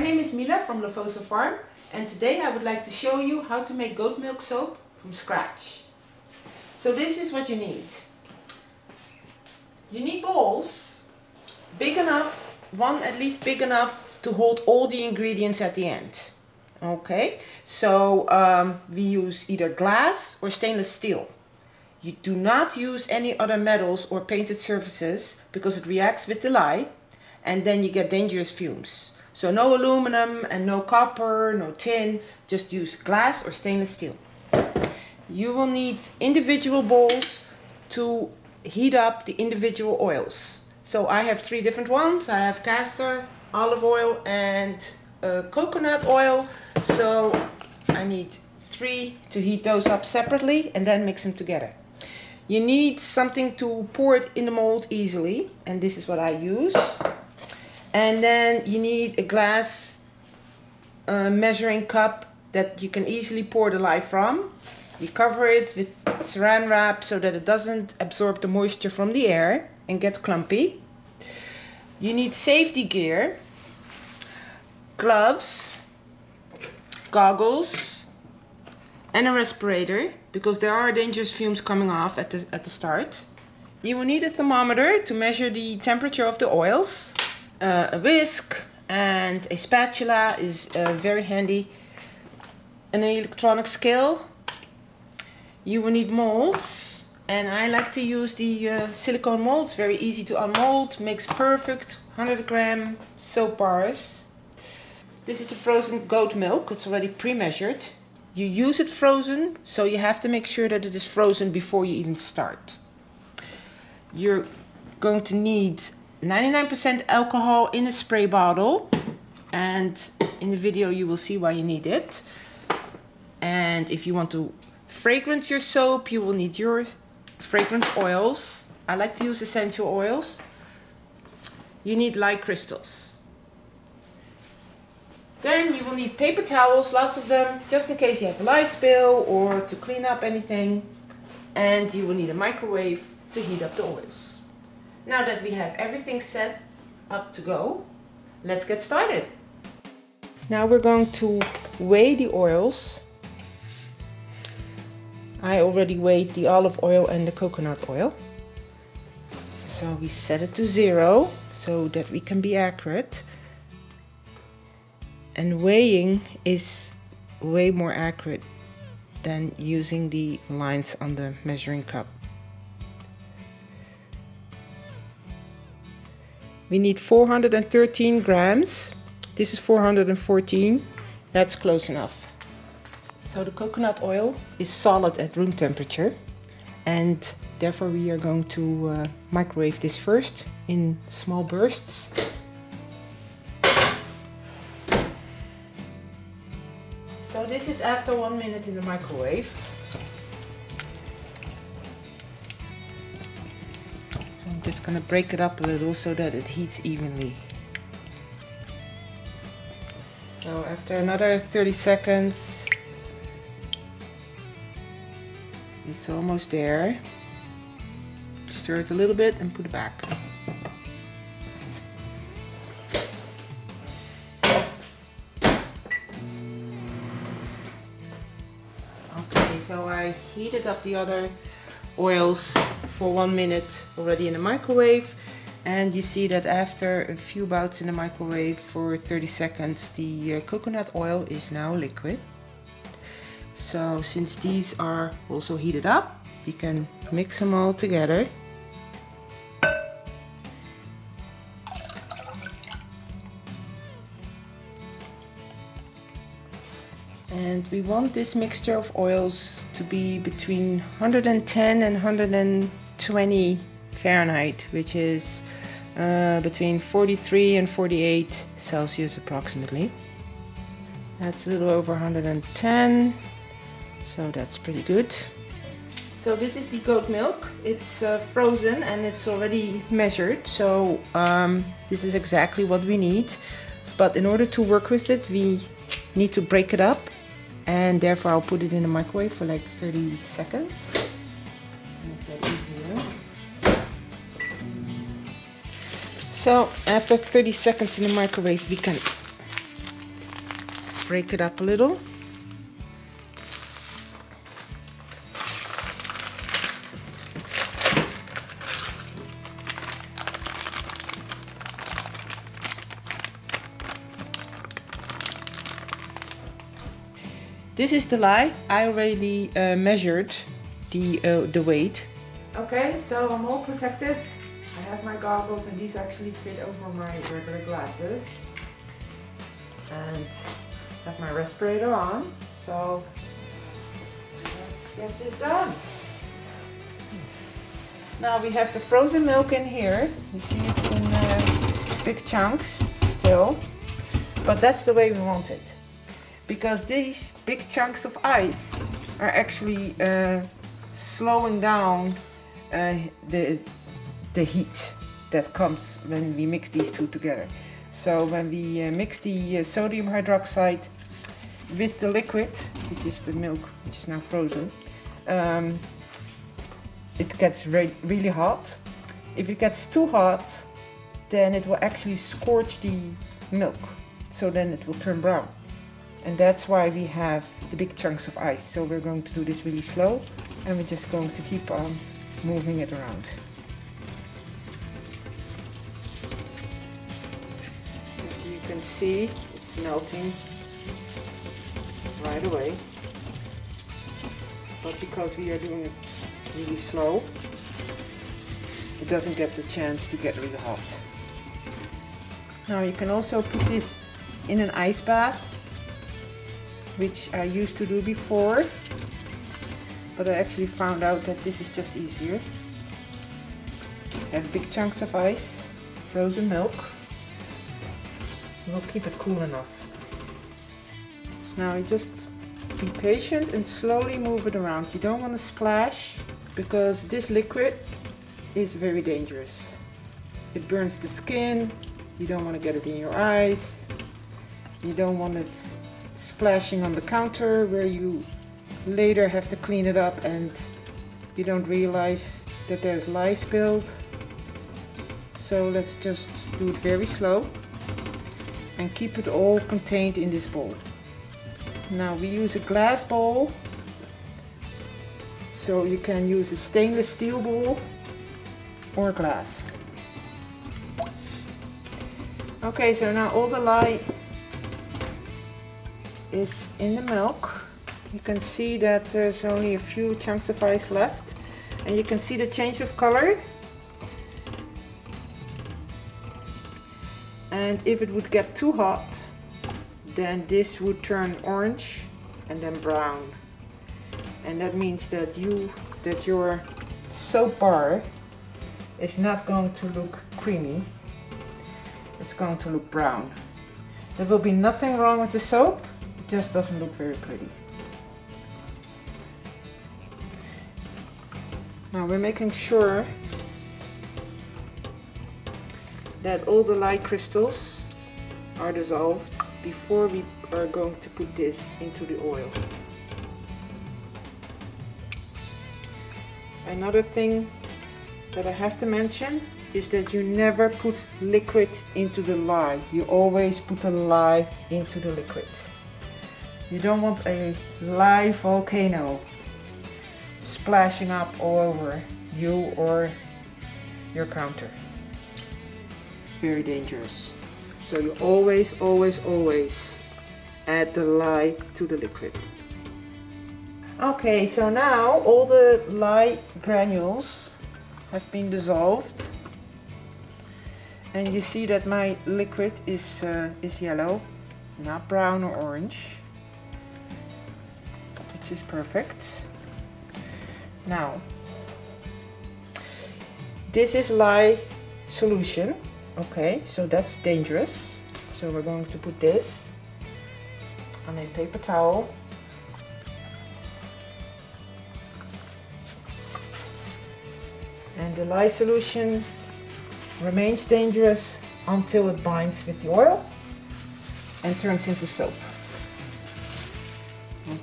name is Mila from Lavosa Farm, and today I would like to show you how to make goat milk soap from scratch. So this is what you need. You need bowls, big enough, one at least big enough to hold all the ingredients at the end. Okay, so we use either glass or stainless steel. You do not use any other metals or painted surfaces because it reacts with the lye and then you get dangerous fumes. So no aluminum and no copper, no tin, just use glass or stainless steel. You will need individual bowls to heat up the individual oils. So I have 3 different ones. I have castor, olive oil and coconut oil. So I need 3 to heat those up separately and then mix them together. You need something to pour it in the mold easily, and this is what I use. And then you need a glass measuring cup that you can easily pour the lye from. You cover it with saran wrap so that it doesn't absorb the moisture from the air and get clumpy. You need safety gear, gloves, goggles, and a respirator because there are dangerous fumes coming off at the start. You will need a thermometer to measure the temperature of the oils. A whisk and a spatula is very handy. An electronic scale. You will need molds, and I like to use the silicone molds. Very easy to unmold, makes perfect 100-gram soap bars. This is the frozen goat milk. It's already pre-measured. You use it frozen, so you have to make sure that it is frozen before you even start. You're going to need 99% alcohol in a spray bottle, and in the video you will see why you need it. And if you want to fragrance your soap, you will need your fragrance oils. I like to use essential oils. You need lye crystals. Then you will need paper towels, lots of them, just in case you have a lye spill or to clean up anything. And you will need a microwave to heat up the oils. Now that we have everything set up to go, let's get started. Now we're going to weigh the oils. I already weighed the olive oil and the coconut oil. So we set it to 0 so that we can be accurate. And weighing is way more accurate than using the lines on the measuring cup. We need 413 grams. This is 414. That's close enough. So the coconut oil is solid at room temperature, and therefore we are going to microwave this first in small bursts. So this is after 1 minute in the microwave. I'm just going to break it up a little so that it heats evenly. So after another 30 seconds, it's almost there. Stir it a little bit and put it back. Okay, so I heated up the other oils for 1 minute already in the microwave, and you see that after a few bouts in the microwave for 30 seconds the coconut oil is now liquid. So since these are also heated up, we can mix them all together. And we want this mixture of oils to be between 110 and 120 Fahrenheit, which is between 43 and 48 Celsius approximately. That's a little over 110, so that's pretty good. So this is the goat milk. It's frozen and it's already measured, so this is exactly what we need. But in order to work with it, we need to break it up, and therefore I'll put it in the microwave for like 30 seconds to make that easier. So after 30 seconds in the microwave, we can break it up a little. This is the lye. I already measured the weight. Okay, so I'm all protected. I have my goggles and these actually fit over my regular glasses. And have my respirator on. So let's get this done. Now we have the frozen milk in here. You see it's in big chunks still. But that's the way we want it. Because these big chunks of ice are actually slowing down the heat that comes when we mix these two together. So when we mix the sodium hydroxide with the liquid, which is the milk, which is now frozen, it gets really hot. If it gets too hot, then it will actually scorch the milk. So then it will turn brown. And that's why we have the big chunks of ice. So we're going to do this really slow and we're just going to keep on moving it around. As you can see, it's melting right away. But because we are doing it really slow, it doesn't get the chance to get really hot. Now you can also put this in an ice bath, which I used to do before, but I actually found out that this is just easier. Have big chunks of ice, frozen milk. We'll keep it cool enough. Now you just be patient and slowly move it around. You don't want to splash because this liquid is very dangerous. It burns the skin, you don't want to get it in your eyes, you don't want it splashing on the counter where you later have to clean it up and you don't realize that there's lye spilled. So let's just do it very slow and keep it all contained in this bowl. Now we use a glass bowl, so you can use a stainless steel bowl or glass. Okay, so now all the lye is in the milk. You can see that there's only a few chunks of ice left and you can see the change of color. And if it would get too hot, then this would turn orange and then brown. And that means that your soap bar is not going to look creamy. It's going to look brown. There will be nothing wrong with the soap. It just doesn't look very pretty. Now we're making sure that all the lye crystals are dissolved before we are going to put this into the oil. Another thing that I have to mention is that you never put liquid into the lye. You always put the lye into the liquid. You don't want a lye volcano splashing up all over you or your counter. Very dangerous. So you always add the lye to the liquid. Okay, so now all the lye granules have been dissolved. And you see that my liquid is yellow, not brown or orange, which is perfect. Now, this is lye solution. Okay, so that's dangerous. So we're going to put this on a paper towel. And the lye solution remains dangerous until it binds with the oil and turns into soap.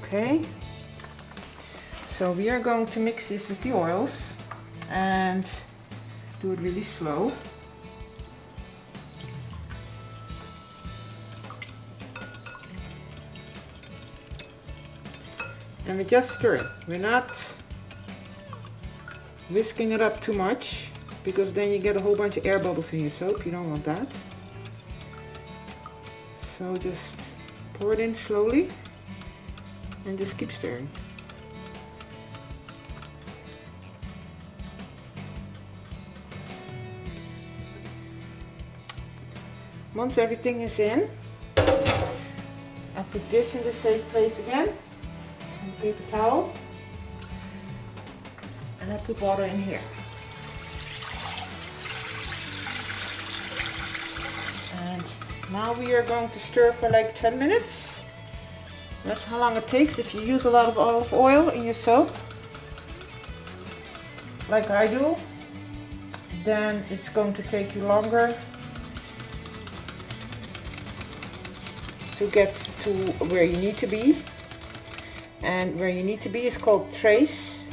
Okay, so we are going to mix this with the oils and do it really slow. And we're just stirring. We're not whisking it up too much, because then you get a whole bunch of air bubbles in your soap. You don't want that. So just pour it in slowly and just keep stirring. Once everything is in, I put this in the safe place again, on a paper towel, and I put water in here. And now we are going to stir for like 10 minutes. That's how long it takes if you use a lot of olive oil in your soap, like I do. Then it's going to take you longer to get to where you need to be. And where you need to be is called trace.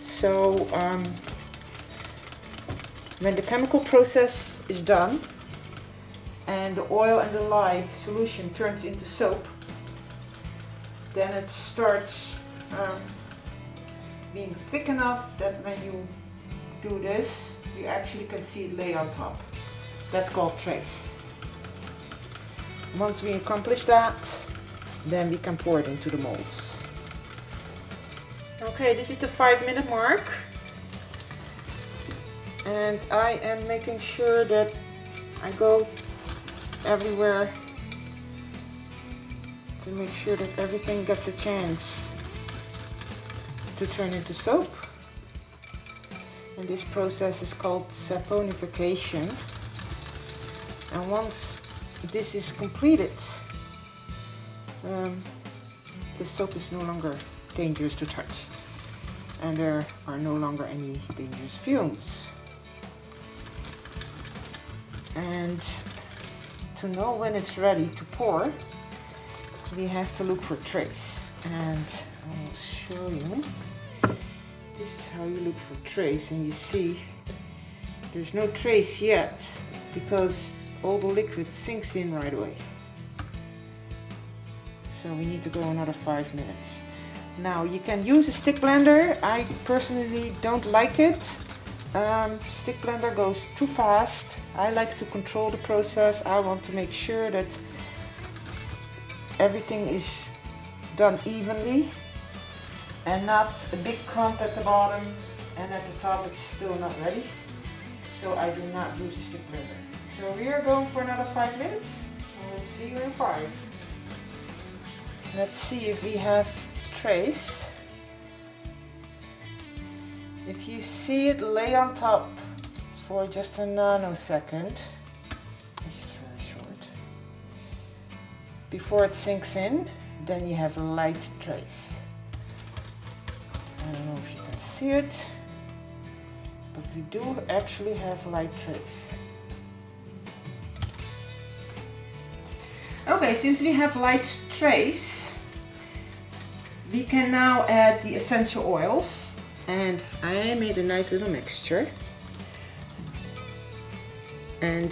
So when the chemical process is done and the oil and the lye solution turns into soap, then it starts being thick enough that when you do this, you actually can see it lay on top. That's called trace. Once we accomplish that, then we can pour it into the molds. Okay, this is the 5-minute mark, and I am making sure that I go everywhere to make sure that everything gets a chance to turn into soap. And this process is called saponification. And once this is completed, the soap is no longer dangerous to touch, and there are no longer any dangerous fumes. And to know when it's ready to pour, we have to look for trace, and I will show you. This is how you look for trace, and you see there's no trace yet because all the liquid sinks in right away. So we need to go another 5 minutes. Now you can use a stick blender. I personally don't like it. Stick blender goes too fast. I like to control the process. I want to make sure that everything is done evenly and not a big clump at the bottom and at the top it's still not ready. So I do not use a stick blender. So we are going for another 5 minutes, and we'll see you in 5. Let's see if we have trace. If you see it lay on top for just a nanosecond, this is very short, before it sinks in, then you have a light trace. I don't know if you can see it, but we do actually have light trace. Okay, since we have light trace, we can now add the essential oils, and I made a nice little mixture. And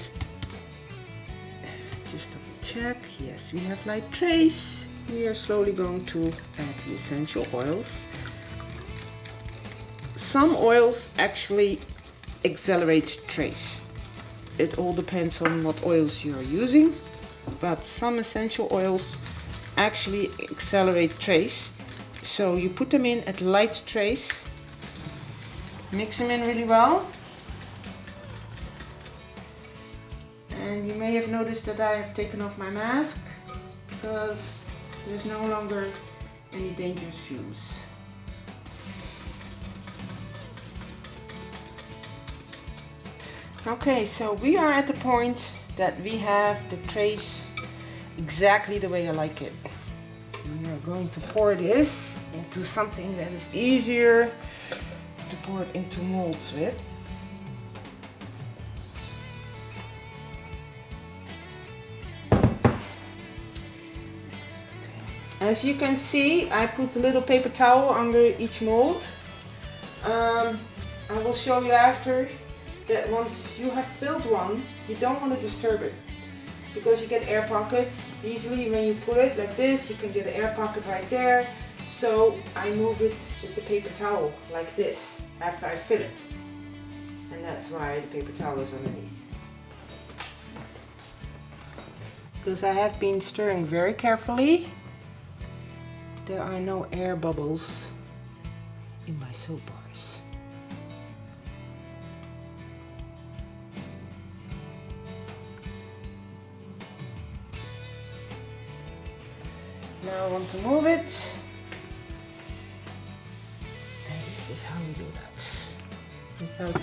just double check, yes, we have light trace. We are slowly going to add the essential oils. Some oils actually accelerate trace. It all depends on what oils you are using, but some essential oils actually accelerate trace. So you put them in at light trace, mix them in really well, and you may have noticed that I have taken off my mask because there's no longer any dangerous fumes. Okay, so we are at the point that we have the trace exactly the way I like it. We are going to pour this into something that is easier to pour it into molds with. As you can see, I put a little paper towel under each mold. I will show you after that once you have filled one, you don't want to disturb it, because you get air pockets easily when you put it like this. You can get an air pocket right there, So I move it with the paper towel like this after I fill it. And that's why the paper towel is underneath. Because I have been stirring very carefully, there are no air bubbles in my soap bars. Now I want to move it. And this is how we do that. Without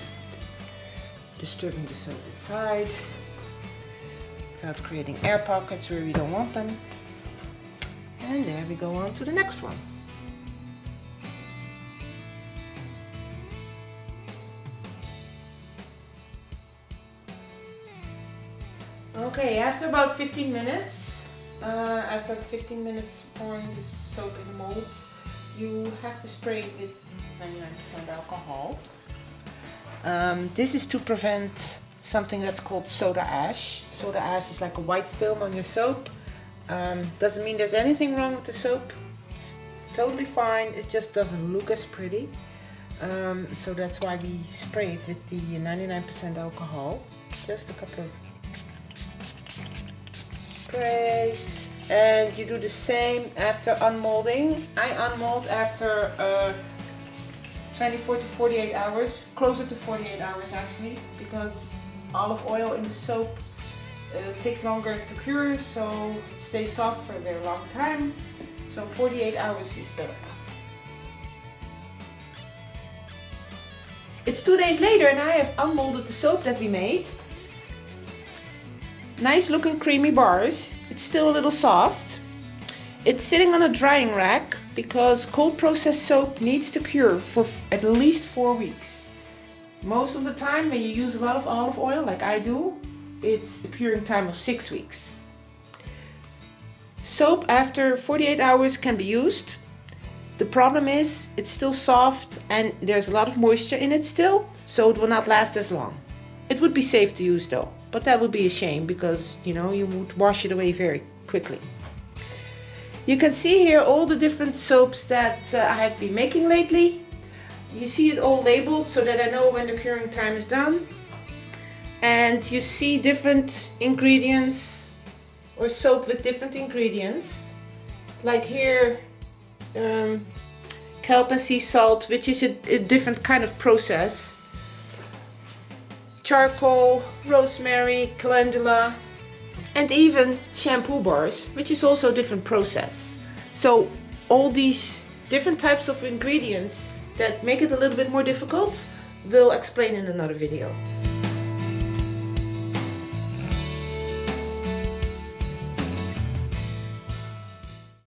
disturbing the soap inside. Without creating air pockets where we don't want them. And there we go on to the next one. Okay, after about 15 minutes, after 15 minutes pouring the soap in the mold, you have to spray it with 99% alcohol. This is to prevent something that's called soda ash. Soda ash is like a white film on your soap. Doesn't mean there's anything wrong with the soap. It's totally fine. It just doesn't look as pretty. So that's why we spray it with the 99% alcohol. Just a couple of sprays. And you do the same after unmolding. I unmold after 24 to 48 hours, closer to 48 hours actually, because olive oil in the soap takes longer to cure, so it stays soft for a very long time. So 48 hours is better. It's 2 days later and I have unmolded the soap that we made. Nice looking creamy bars. It's still a little soft. It's sitting on a drying rack because cold processed soap needs to cure for at least 4 weeks. Most of the time when you use a lot of olive oil, like I do, it's a curing time of 6 weeks. Soap after 48 hours can be used. The problem is it's still soft and there's a lot of moisture in it still, so it will not last as long. It would be safe to use though, but that would be a shame because, you know, you would wash it away very quickly. You can see here all the different soaps that I have been making lately. You see it all labeled so that I know when the curing time is done. And you see different ingredients or soap with different ingredients. Like here, kelp and sea salt, which is a different kind of process. Charcoal, rosemary, calendula, and even shampoo bars, which is also a different process. So all these different types of ingredients that make it a little bit more difficult, we'll explain in another video.